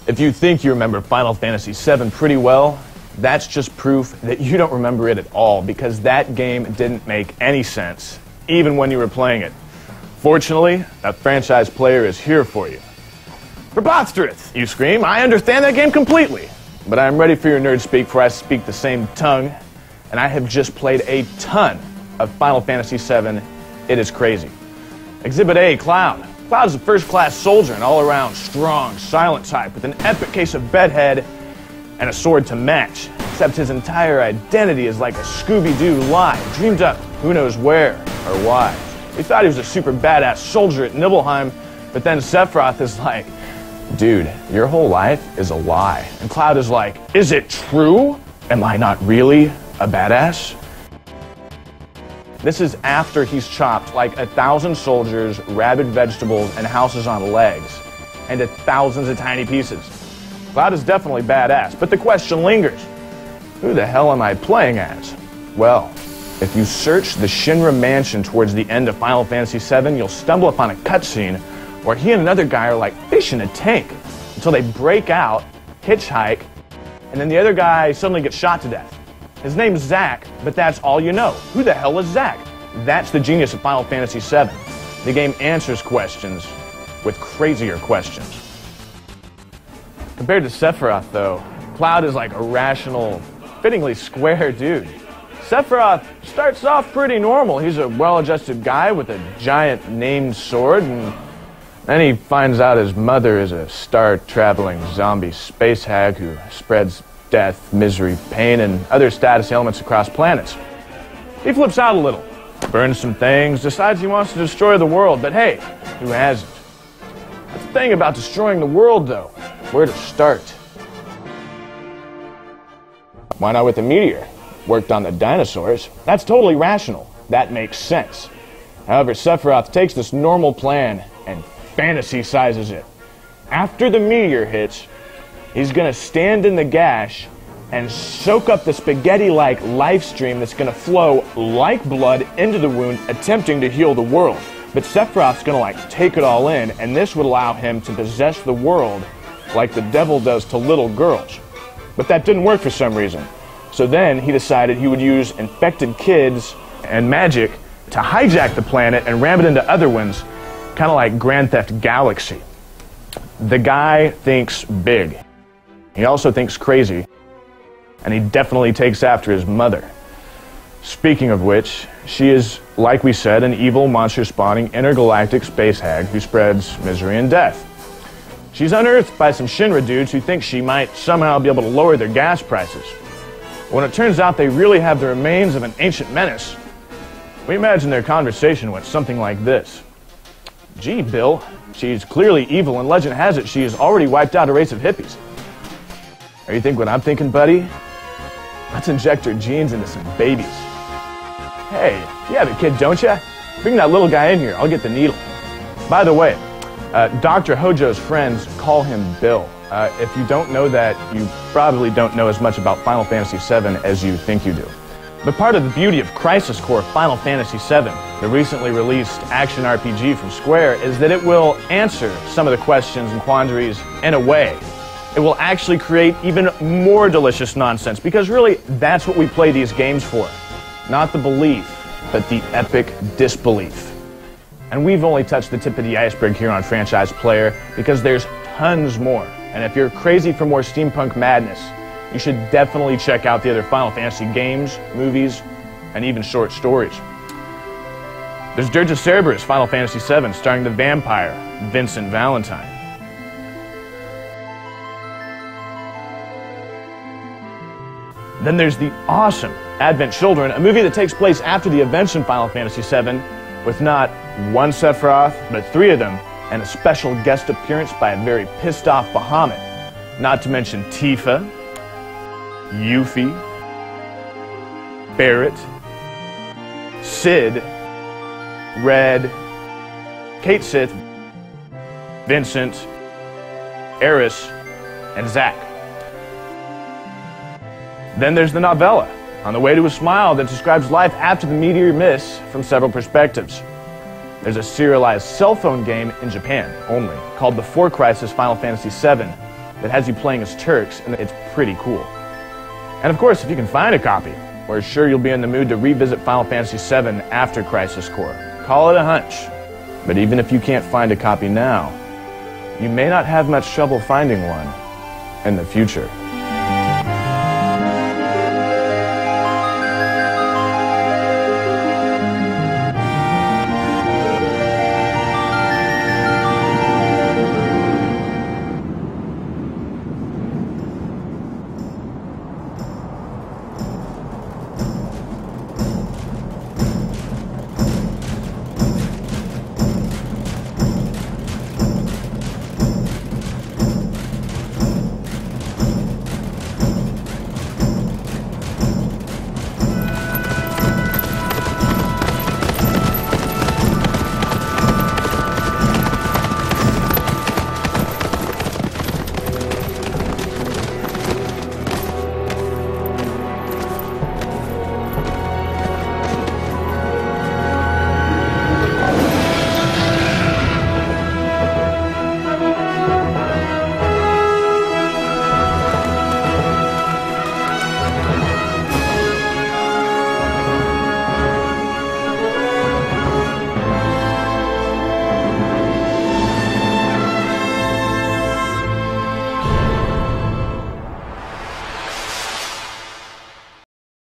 If you think you remember Final Fantasy VII pretty well, that's just proof that you don't remember it at all, because that game didn't make any sense, even when you were playing it. Fortunately, a franchise player is here for you. Preposterous, you scream. I understand that game completely. But I'm ready for your nerd speak, for I speak the same tongue, and I have just played a ton of Final Fantasy VII. It is crazy. Exhibit A, Cloud. Cloud is a first-class soldier, an all-around strong, silent type with an epic case of bedhead and a sword to match. Except his entire identity is like a Scooby-Doo lie, dreamed up who knows where or why. We thought he was a super badass soldier at Nibelheim, but then Sephiroth is like, dude, your whole life is a lie. And Cloud is like, is it true? Am I not really a badass? This is after he's chopped like 1,000 soldiers, rabid vegetables, and houses on legs, into thousands of tiny pieces. Cloud is definitely badass, but the question lingers. Who the hell am I playing as? Well, if you search the Shinra Mansion towards the end of Final Fantasy VII, you'll stumble upon a cutscene where he and another guy are like fish in a tank until they break out, hitchhike, and then the other guy suddenly gets shot to death. His name's Zack, but that's all you know. Who the hell is Zack? That's the genius of Final Fantasy VII. The game answers questions with crazier questions. Compared to Sephiroth, though, Cloud is like a rational, fittingly square dude. Sephiroth starts off pretty normal. He's a well-adjusted guy with a giant named sword, and then he finds out his mother is a star-traveling zombie space hag who spreads death, misery, pain, and other status ailments across planets. He flips out a little, burns some things, decides he wants to destroy the world, but hey, who hasn't? That's the thing about destroying the world, though. Where to start? Why not with a meteor? Worked on the dinosaurs. That's totally rational. That makes sense. However, Sephiroth takes this normal plan and fantasy-sizes it. After the meteor hits, he's gonna stand in the gash and soak up the spaghetti-like life stream that's gonna flow like blood into the wound, attempting to heal the world. But Sephiroth's gonna like take it all in, and this would allow him to possess the world like the devil does to little girls. But that didn't work for some reason. So then he decided he would use infected kids and magic to hijack the planet and ram it into other ones, kind of like Grand Theft Galaxy. The guy thinks big. He also thinks crazy, and he definitely takes after his mother. Speaking of which, she is, like we said, an evil monster-spawning intergalactic space hag who spreads misery and death. She's unearthed by some Shinra dudes who think she might somehow be able to lower their gas prices. When it turns out they really have the remains of an ancient menace, we imagine their conversation went something like this. Gee, Bill, she's clearly evil, and legend has it she has already wiped out a race of hippies. Or you think what I'm thinking, buddy? Let's inject her genes into some babies. Hey, you have a kid, don't you? Bring that little guy in here. I'll get the needle. By the way, Dr. Hojo's friends call him Bill. If you don't know that, you probably don't know as much about Final Fantasy VII as you think you do. But part of the beauty of Crisis Core Final Fantasy VII, the recently released action RPG from Square, is that it will answer some of the questions and quandaries in a way. It will actually create even more delicious nonsense, because really, that's what we play these games for. Not the belief, but the epic disbelief. And we've only touched the tip of the iceberg here on Franchise Player, because there's tons more. And if you're crazy for more steampunk madness, you should definitely check out the other Final Fantasy games, movies, and even short stories. There's Dirge of Cerberus, Final Fantasy VII, starring the vampire, Vincent Valentine. Then there's the awesome Advent Children, a movie that takes place after the events in Final Fantasy VII, with not one Sephiroth, but 3 of them, and a special guest appearance by a very pissed-off Bahamut. Not to mention Tifa, Yuffie, Barrett, Sid, Red, Kate Sith, Vincent, Eris, and Zack. Then there's the novella, On the Way to a Smile, that describes life after the meteor miss from several perspectives. There's a serialized cell phone game in Japan only, called The 4 Crisis Final Fantasy VII, that has you playing as Turks, and it's pretty cool. And of course, if you can find a copy, we're sure you'll be in the mood to revisit Final Fantasy VII after Crisis Core. Call it a hunch. But even if you can't find a copy now, you may not have much trouble finding one in the future.